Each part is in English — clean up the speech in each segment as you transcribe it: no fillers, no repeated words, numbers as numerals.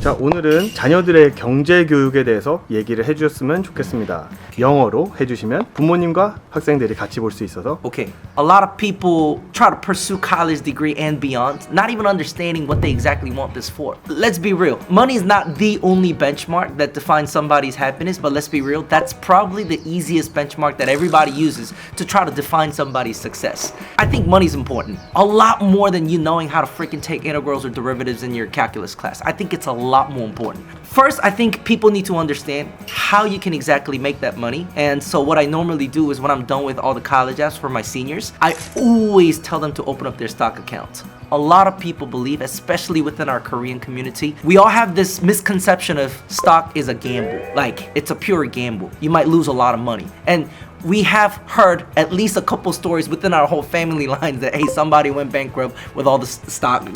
자, 오늘은 자녀들의 경제 교육에 대해서 얘기를 해주셨으면 좋겠습니다. 영어로 해주시면 부모님과 학생들이 같이 볼 수 있어서. Okay, a lot of people try to pursue college degree and beyond, not even understanding what they exactly want this for. Let's be real, money is not the only benchmark that defines somebody's happiness, but let's be real, that's probably the easiest benchmark that everybody uses to try to define somebody's success. I think money's important, a lot more than you knowing how to freaking take integrals or derivatives in your calculus class. I think it's a lot more important. First, I think people need to understand how you can exactly make that money. And so what I normally do is when I'm done with all the college apps for my seniors, I always tell them to open up their stock accounts. A lot of people believe, especially within our Korean community, we all have this misconception of stock is a gamble. Like, it's a pure gamble. You might lose a lot of money. And we have heard at least a couple stories within our whole family lines that, hey, somebody went bankrupt with all the stock,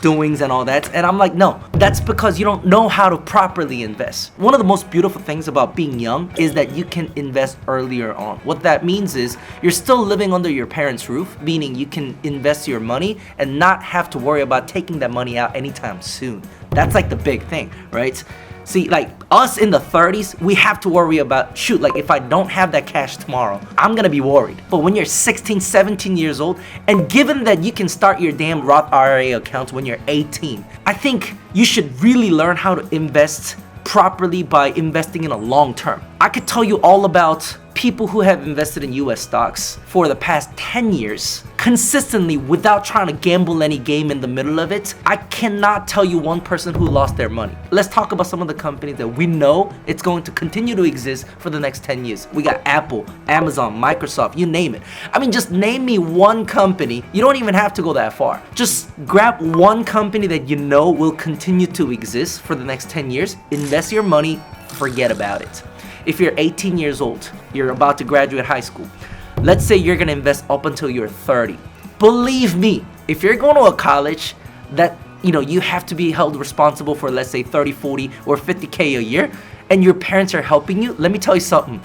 doings and all that. And I'm like, no, that's because you don't know how to properly invest. One of the most beautiful things about being young is that you can invest earlier on. What that means is you're still living under your parents' roof, meaning you can invest your money and not have to worry about taking that money out anytime soon. That's like the big thing, right? See, like us in the 30s, we have to worry about, shoot, like if I don't have that cash tomorrow, I'm gonna be worried. But when you're 16, 17 years old, and given that you can start your damn Roth IRA accounts when you're 18, I think you should really learn how to invest properly by investing in a long term. I could tell you all about people who have invested in US stocks for the past 10 years consistently without trying to gamble any game in the middle of it. I cannot tell you one person who lost their money. Let's talk about some of the companies that we know it's going to continue to exist for the next 10 years. We got Apple, Amazon, Microsoft, you name it. I mean, just name me one company. You don't even have to go that far. Just grab one company that you know will continue to exist for the next 10 years, invest your money, forget about it. If you're 18 years old, you're about to graduate high school, let's say you're gonna invest up until you're 30. Believe me, if you're going to a college that you have to be held responsible for, let's say 30, 40, or 50K a year, and your parents are helping you, let me tell you something.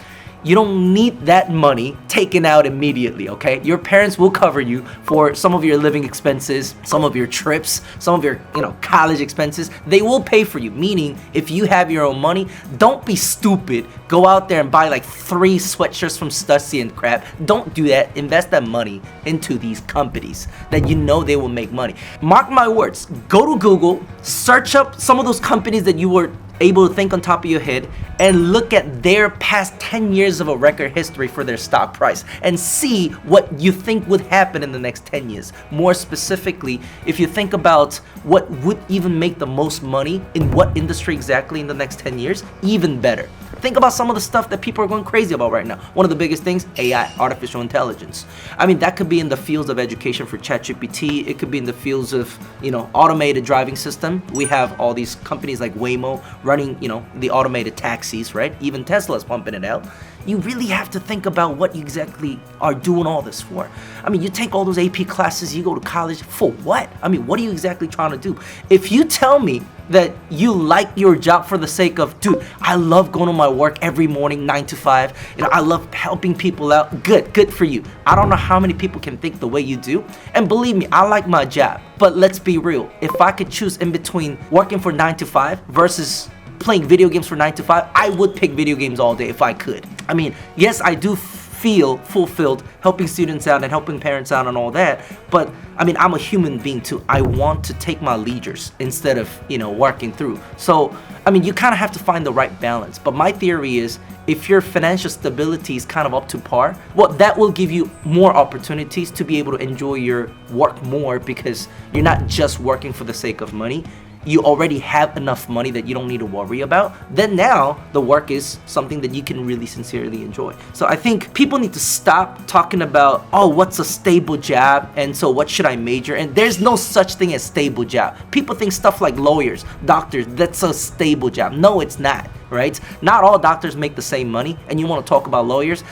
You don't need that money taken out immediately, okay? Your parents will cover you for some of your living expenses, some of your trips, some of your, college expenses. They will pay for you, meaning if you have your own money, don't be stupid. Go out there and buy like 3 sweatshirts from Stussy and crap. Don't do that. Invest that money into these companies that you know they will make money. Mark my words. Go to Google, search up some of those companies that you were able to think on top of your head and look at their past 10 years of a record history for their stock price and see what you think would happen in the next 10 years. More specifically, if you think about what would even make the most money in what industry exactly in the next 10 years, even better. Think about some of the stuff that people are going crazy about right now. One of the biggest things, AI, artificial intelligence. I mean, that could be in the fields of education for ChatGPT. It could be in the fields of, automated driving system. We have all these companies like Waymo running, the automated taxis, right? Even Tesla's pumping it out. You really have to think about what you exactly are doing all this for. I mean, you take all those AP classes, you go to college, for what? I mean, what are you exactly trying to do? If you tell me that you like your job for the sake of, dude, I love going to my work every morning, 9 to 5, I love helping people out, good for you. I don't know how many people can think the way you do. And believe me, I like my job. But let's be real. If I could choose in between working for 9 to 5 versus playing video games for 9 to 5, I would pick video games all day if I could. I mean, yes, I do feel fulfilled helping students out and helping parents out and all that, but I mean, I'm a human being too. I want to take my leisures instead of, working through. So, I mean, you kind of have to find the right balance. But my theory is, if your financial stability is kind of up to par, well, that will give you more opportunities to be able to enjoy your work more because you're not just working for the sake of money. You already have enough money that you don't need to worry about, then now the work is something that you can really sincerely enjoy. So I think people need to stop talking about, oh, what's a stable job? And so what should I major in? There's no such thing as stable job. People think stuff like lawyers, doctors, that's a stable job. No, it's not, right? Not all doctors make the same money. And you want to talk about lawyers?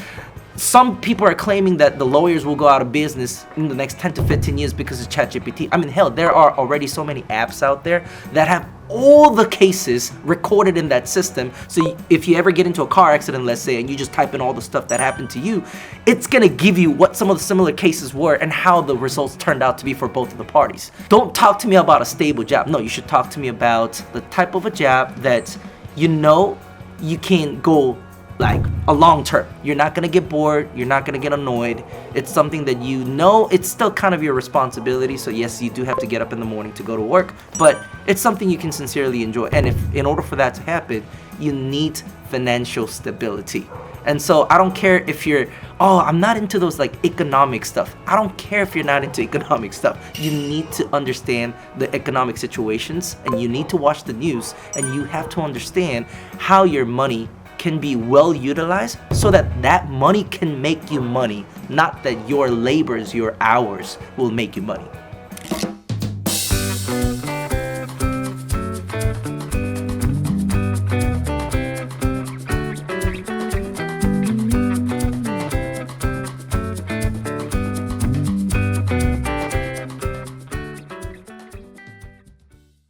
Some people are claiming that the lawyers will go out of business in the next 10 to 15 years because of ChatGPT. I mean, hell, there are already so many apps out there that have all the cases recorded in that system. So if you ever get into a car accident, let's say, and you just type in all the stuff that happened to you, it's gonna give you what some of the similar cases were and how the results turned out to be for both of the parties. Don't talk to me about a stable job. No, you should talk to me about the type of a job that you know you can go like a long term. You're not gonna get bored, you're not gonna get annoyed. It's something that you know it's still kind of your responsibility. So yes, you do have to get up in the morning to go to work, but it's something you can sincerely enjoy. And if in order for that to happen, you need financial stability. And so I don't care if you're, oh, I'm not into those like economic stuff. I don't care if you're not into economic stuff. You need to understand the economic situations, and you need to watch the news, and you have to understand how your money can be well utilized so that that money can make you money, not that your labors, your hours will make you money.